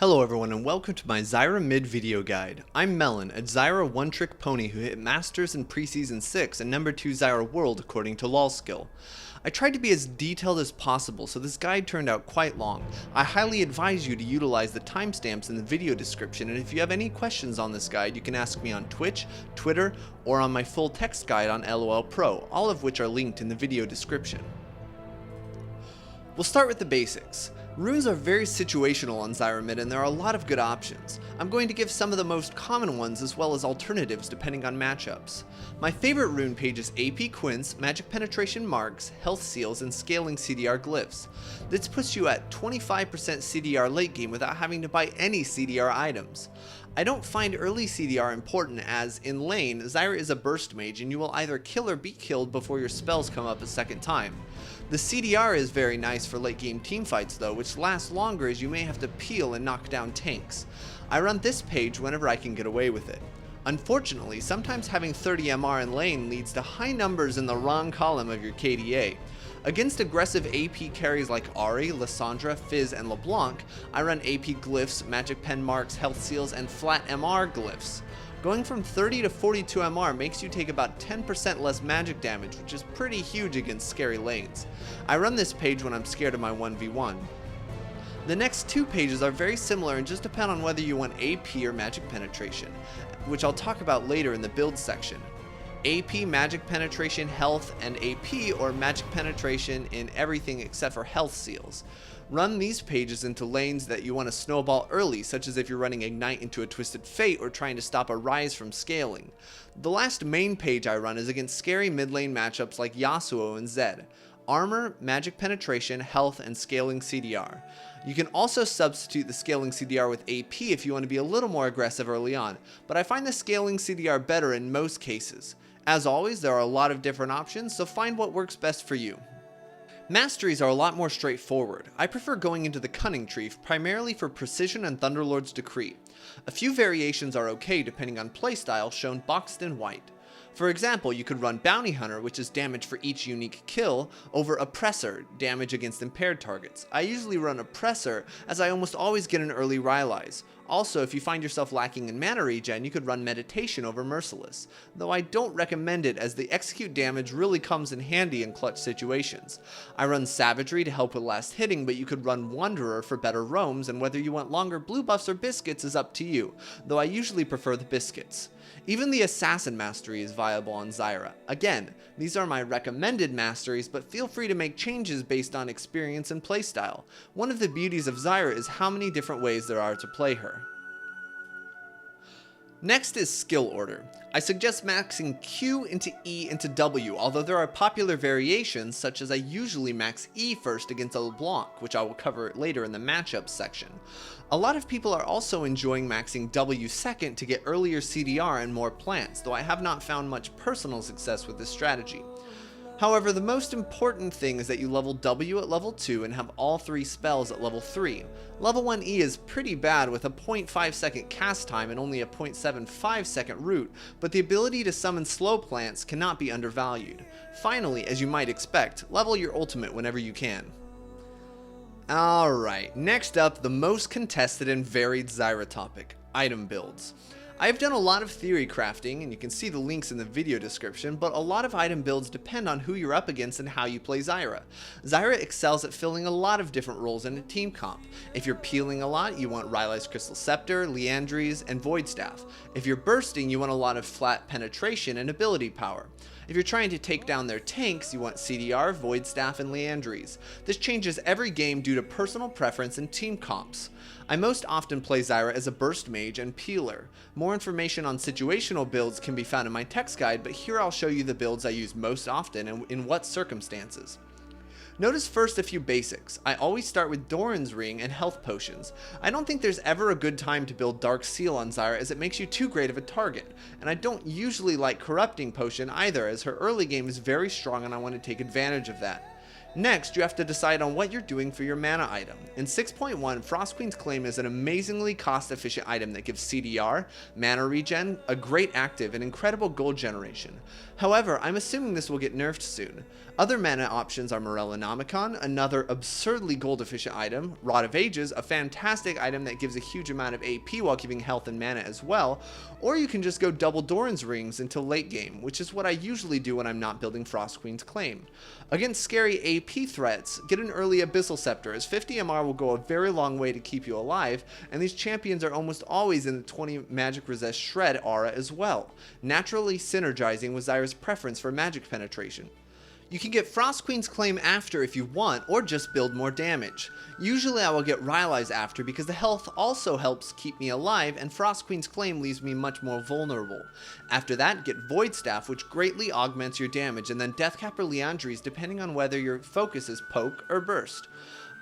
Hello everyone and welcome to my Zyra mid video guide. I'm Melyn, a Zyra one-trick pony who hit Masters in Preseason 6 and number 2 Zyra World according to lolskill. I tried to be as detailed as possible, so this guide turned out quite long. I highly advise you to utilize the timestamps in the video description, and if you have any questions on this guide, you can ask me on Twitch, Twitter, or on my full text guide on LOL Pro, all of which are linked in the video description. We'll start with the basics. Runes are very situational on Zyra mid and there are a lot of good options. I'm going to give some of the most common ones as well as alternatives depending on matchups. My favorite rune page is AP Quince, Magic Penetration Marks, Health Seals, and Scaling CDR Glyphs. This puts you at 25% CDR late game without having to buy any CDR items. I don't find early CDR important as, in lane, Zyra is a burst mage and you will either kill or be killed before your spells come up a second time. The CDR is very nice for late game teamfights though, which lasts longer as you may have to peel and knock down tanks. I run this page whenever I can get away with it. Unfortunately, sometimes having 30 MR in lane leads to high numbers in the wrong column of your KDA. Against aggressive AP carries like Ahri, Lissandra, Fizz, and LeBlanc, I run AP Glyphs, Magic Pen Marks, Health Seals, and Flat MR Glyphs. Going from 30 to 42 MR makes you take about 10% less magic damage, which is pretty huge against scary lanes. I run this page when I'm scared of my 1v1. The next two pages are very similar and just depend on whether you want AP or Magic Penetration, which I'll talk about later in the build section. AP, Magic Penetration, Health, and AP or Magic Penetration in everything except for Health Seals. Run these pages into lanes that you want to snowball early, such as if you're running Ignite into a Twisted Fate or trying to stop a Rise from scaling. The last main page I run is against scary mid lane matchups like Yasuo and Zed. Armor, Magic Penetration, Health, and Scaling CDR. You can also substitute the Scaling CDR with AP if you want to be a little more aggressive early on, but I find the Scaling CDR better in most cases. As always, there are a lot of different options, so find what works best for you. Masteries are a lot more straightforward. I prefer going into the Cunning tree primarily for Precision and Thunderlord's Decree. A few variations are okay depending on playstyle shown boxed in white. For example, you could run Bounty Hunter, which is damage for each unique kill, over Oppressor, damage against impaired targets. I usually run Oppressor as I almost always get an early Rylai's. Also, if you find yourself lacking in mana regen, you could run Meditation over Merciless, though I don't recommend it as the execute damage really comes in handy in clutch situations. I run Savagery to help with last hitting, but you could run Wanderer for better roams, and whether you want longer blue buffs or biscuits is up to you, though I usually prefer the biscuits. Even the Assassin Mastery is viable on Zyra. Again, these are my recommended masteries, but feel free to make changes based on experience and playstyle. One of the beauties of Zyra is how many different ways there are to play her. Next is skill order. I suggest maxing Q into E into W, although there are popular variations such as I usually max E first against a LeBlanc, which I will cover later in the matchups section. A lot of people are also enjoying maxing W second to get earlier CDR and more plants, though I have not found much personal success with this strategy. However, the most important thing is that you level W at level 2 and have all 3 spells at level 3. Level 1 E is pretty bad with a 0.5 second cast time and only a 0.75 second root, but the ability to summon slow plants cannot be undervalued. Finally, as you might expect, level your ultimate whenever you can. Alright, next up, the most contested and varied Zyra topic, item builds. I've done a lot of theory crafting, and you can see the links in the video description, but a lot of item builds depend on who you're up against and how you play Zyra. Zyra excels at filling a lot of different roles in a team comp. If you're peeling a lot, you want Rylai's Crystal Scepter, Liandry's, and Void Staff. If you're bursting, you want a lot of flat penetration and ability power. If you're trying to take down their tanks, you want CDR, Void Staff, and Liandry's. This changes every game due to personal preference and team comps. I most often play Zyra as a burst mage and peeler. More information on situational builds can be found in my text guide, but here I'll show you the builds I use most often and in what circumstances. Notice first a few basics. I always start with Doran's Ring and health potions. I don't think there's ever a good time to build Dark Seal on Zyra as it makes you too great of a target, and I don't usually like Corrupting Potion either as her early game is very strong and I want to take advantage of that. Next, you have to decide on what you're doing for your mana item. In 6.1, Frost Queen's Claim is an amazingly cost-efficient item that gives CDR, mana regen, a great active, and incredible gold generation. However, I'm assuming this will get nerfed soon. Other mana options are Morellonomicon, another absurdly gold-efficient item, Rod of Ages, a fantastic item that gives a huge amount of AP while giving health and mana as well, or you can just go double Doran's Rings until late game, which is what I usually do when I'm not building Frost Queen's Claim. Against scary AP threats, get an early Abyssal Scepter, as 50 MR will go a very long way to keep you alive, and these champions are almost always in the 20 magic resist shred aura as well, naturally synergizing with Zyra's preference for magic penetration. You can get Frost Queen's Claim after if you want, or just build more damage. Usually I will get Rylai's after because the health also helps keep me alive, and Frost Queen's Claim leaves me much more vulnerable. After that, get Void Staff, which greatly augments your damage, and then Deathcap or Liandry's depending on whether your focus is Poke or Burst.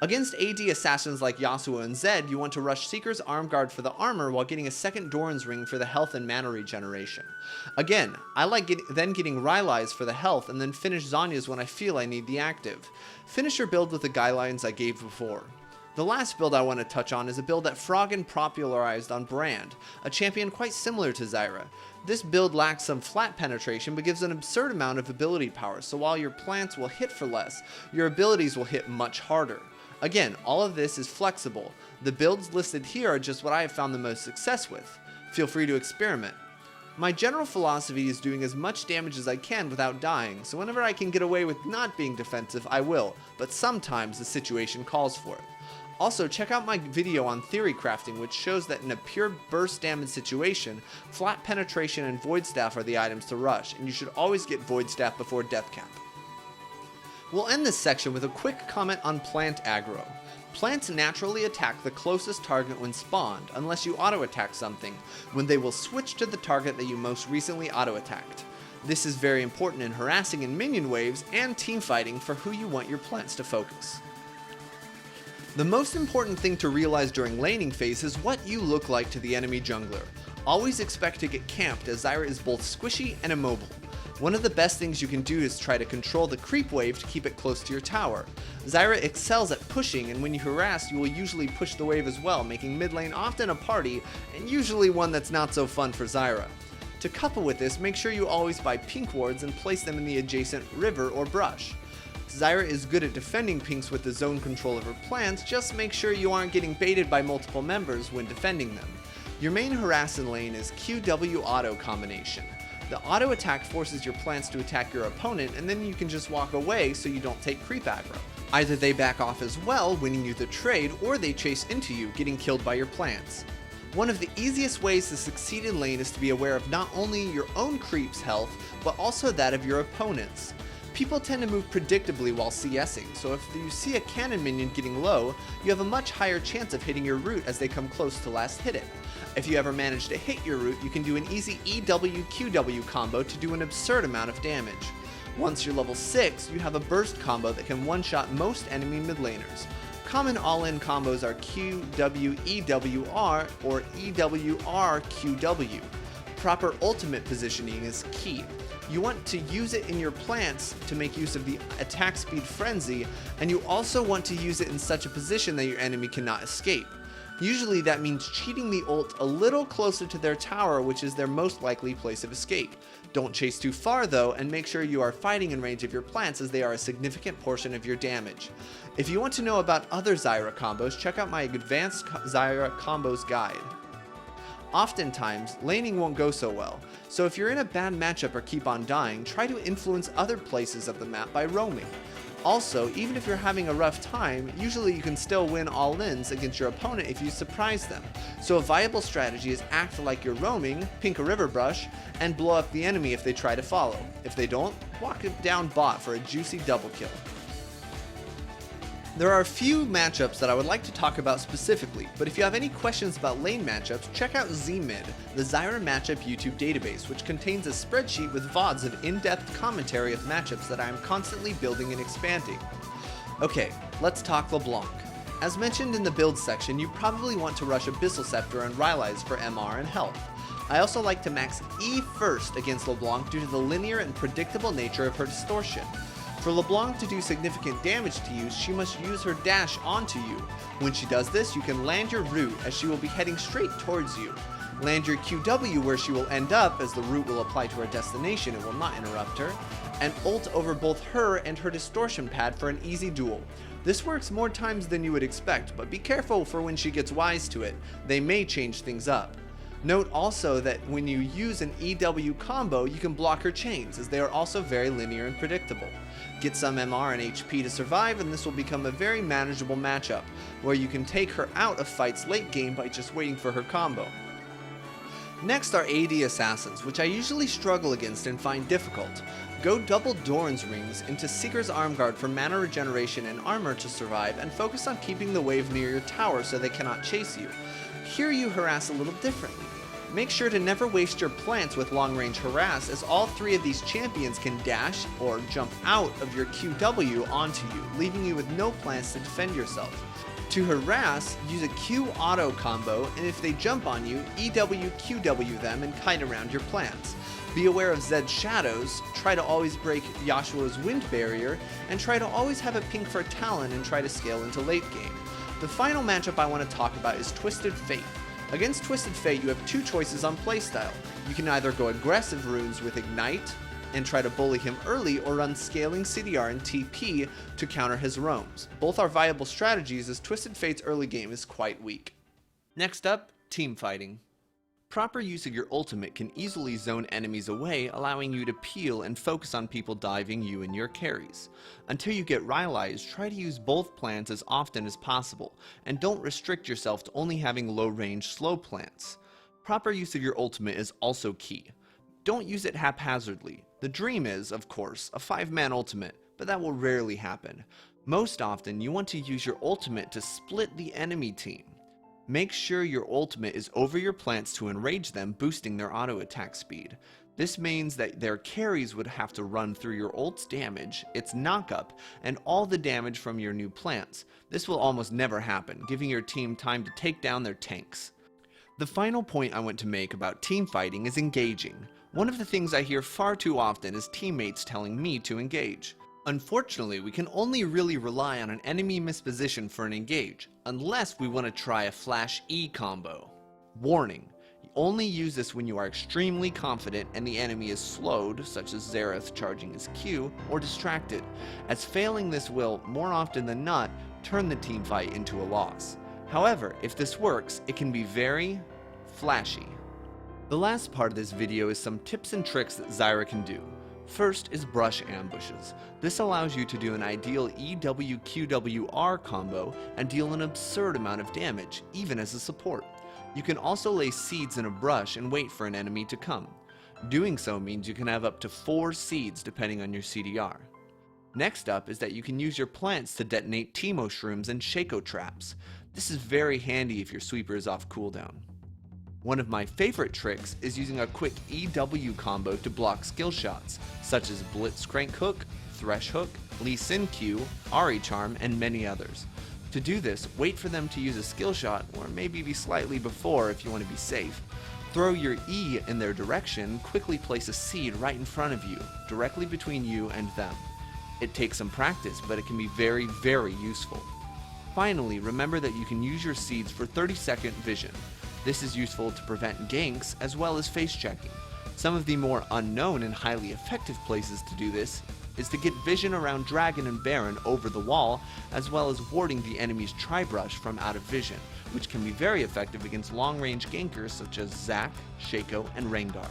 Against AD assassins like Yasuo and Zed, you want to rush Seeker's Arm Guard for the armor while getting a second Doran's Ring for the health and mana regeneration. Again, I like getting Rylai's for the health and then finish Zhonya's when I feel I need the active. Finish your build with the guidelines I gave before. The last build I want to touch on is a build that Froggen popularized on Brand, a champion quite similar to Zyra. This build lacks some flat penetration but gives an absurd amount of ability power, so while your plants will hit for less, your abilities will hit much harder. Again, all of this is flexible. The builds listed here are just what I have found the most success with. Feel free to experiment. My general philosophy is doing as much damage as I can without dying, so whenever I can get away with not being defensive, I will, but sometimes the situation calls for it. Also, check out my video on theory crafting, which shows that in a pure burst damage situation, flat penetration and Void Staff are the items to rush, and you should always get Void Staff before Deathcap. We'll end this section with a quick comment on plant aggro. Plants naturally attack the closest target when spawned, unless you auto-attack something, when they will switch to the target that you most recently auto-attacked. This is very important in harassing and minion waves and teamfighting for who you want your plants to focus. The most important thing to realize during laning phase is what you look like to the enemy jungler. Always expect to get camped, as Zyra is both squishy and immobile. One of the best things you can do is try to control the creep wave to keep it close to your tower. Zyra excels at pushing, and when you harass, you will usually push the wave as well, making mid lane often a party, and usually one that's not so fun for Zyra. To couple with this, make sure you always buy pink wards and place them in the adjacent river or brush. Zyra is good at defending pinks with the zone control of her plants, just make sure you aren't getting baited by multiple members when defending them. Your main harass in lane is QW auto combination. The auto attack forces your plants to attack your opponent, and then you can just walk away so you don't take creep aggro. Either they back off as well, winning you the trade, or they chase into you, getting killed by your plants. One of the easiest ways to succeed in lane is to be aware of not only your own creep's health, but also that of your opponent's. People tend to move predictably while CSing, so if you see a cannon minion getting low, you have a much higher chance of hitting your root as they come close to last hit it. If you ever manage to hit your root, you can do an easy EW-QW combo to do an absurd amount of damage. Once you're level 6, you have a burst combo that can one-shot most enemy mid laners. Common all-in combos are QW-EWR or EWR-QW. Proper ultimate positioning is key. You want to use it in your plants to make use of the attack speed frenzy, and you also want to use it in such a position that your enemy cannot escape. Usually that means cheating the ult a little closer to their tower, which is their most likely place of escape. Don't chase too far though, and make sure you are fighting in range of your plants, as they are a significant portion of your damage. If you want to know about other Zyra combos, check out my advanced Zyra combos guide. Oftentimes, laning won't go so well, so if you're in a bad matchup or keep on dying, try to influence other places of the map by roaming. Also, even if you're having a rough time, usually you can still win all-ins against your opponent if you surprise them. So a viable strategy is act like you're roaming, pink a river brush, and blow up the enemy if they try to follow. If they don't, walk it down bot for a juicy double kill. There are a few matchups that I would like to talk about specifically, but if you have any questions about lane matchups, check out ZMid, the Zyra matchup YouTube database, which contains a spreadsheet with VODs of in-depth commentary of matchups that I am constantly building and expanding. Okay, let's talk LeBlanc. As mentioned in the build section, you probably want to rush Abyssal Scepter and Rylai's for MR and health. I also like to max E first against LeBlanc due to the linear and predictable nature of her distortion. For LeBlanc to do significant damage to you, she must use her dash onto you. When she does this, you can land your root as she will be heading straight towards you. Land your QW where she will end up, as the root will apply to her destination, it will not interrupt her, and ult over both her and her distortion pad for an easy duel. This works more times than you would expect, but be careful for when she gets wise to it. They may change things up. Note also that when you use an EW combo, you can block her chains, as they are also very linear and predictable. Get some MR and HP to survive, and this will become a very manageable matchup, where you can take her out of fights late game by just waiting for her combo. Next are AD assassins, which I usually struggle against and find difficult. Go double Doran's rings into Seeker's Armguard for mana regeneration and armor to survive, and focus on keeping the wave near your tower so they cannot chase you. Here you harass a little differently. Make sure to never waste your plants with long-range harass, as all three of these champions can dash or jump out of your QW onto you, leaving you with no plants to defend yourself. To harass, use a Q auto combo, and if they jump on you, EW QW them and kite around your plants. Be aware of Zed's shadows, try to always break Yasuo's wind barrier, and try to always have a ping for Talon and try to scale into late game. The final matchup I want to talk about is Twisted Fate. Against Twisted Fate, you have two choices on playstyle. You can either go aggressive runes with Ignite and try to bully him early, or run scaling CDR and TP to counter his roams. Both are viable strategies, as Twisted Fate's early game is quite weak. Next up, Teamfighting. Proper use of your ultimate can easily zone enemies away, allowing you to peel and focus on people diving you and your carries. Until you get Rylai's, try to use both plants as often as possible, and don't restrict yourself to only having low-range slow plants. Proper use of your ultimate is also key. Don't use it haphazardly. The dream is, of course, a 5-man ultimate, but that will rarely happen. Most often, you want to use your ultimate to split the enemy team. Make sure your ultimate is over your plants to enrage them, boosting their auto attack speed. This means that their carries would have to run through your ult's damage, its knockup, and all the damage from your new plants. This will almost never happen, giving your team time to take down their tanks. The final point I want to make about teamfighting is engaging. One of the things I hear far too often is teammates telling me to engage. Unfortunately, we can only really rely on an enemy misposition for an engage, unless we want to try a Flash E combo. Warning, you only use this when you are extremely confident and the enemy is slowed, such as Xerath charging his Q, or distracted, as failing this will, more often than not, turn the teamfight into a loss. However, if this works, it can be very flashy. The last part of this video is some tips and tricks that Zyra can do. First is brush ambushes. This allows you to do an ideal EW-QW-R combo and deal an absurd amount of damage, even as a support. You can also lay seeds in a brush and wait for an enemy to come. Doing so means you can have up to 4 seeds depending on your CDR. Next up is that you can use your plants to detonate teemo shrooms and shaco traps. This is very handy if your sweeper is off cooldown. One of my favorite tricks is using a quick EW combo to block skill shots, such as Blitzcrank hook, Thresh hook, Lee Sin Q, Ahri charm, and many others. To do this, wait for them to use a skill shot, or maybe be slightly before if you want to be safe. Throw your E in their direction, quickly place a seed right in front of you, directly between you and them. It takes some practice, but it can be very, very useful. Finally, remember that you can use your seeds for 30-second vision. This is useful to prevent ganks as well as face checking. Some of the more unknown and highly effective places to do this is to get vision around Dragon and Baron over the wall, as well as warding the enemy's tri-brush from out of vision, which can be very effective against long-range gankers such as Zac, Shaco, and Rengar.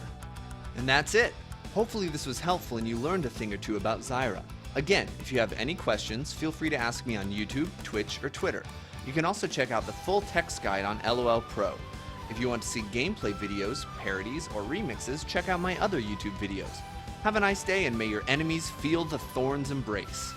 And that's it! Hopefully this was helpful and you learned a thing or two about Zyra. Again, if you have any questions, feel free to ask me on YouTube, Twitch, or Twitter. You can also check out the full text guide on LOL Pro. If you want to see gameplay videos, parodies, or remixes, check out my other YouTube videos. Have a nice day and may your enemies feel the thorn's embrace.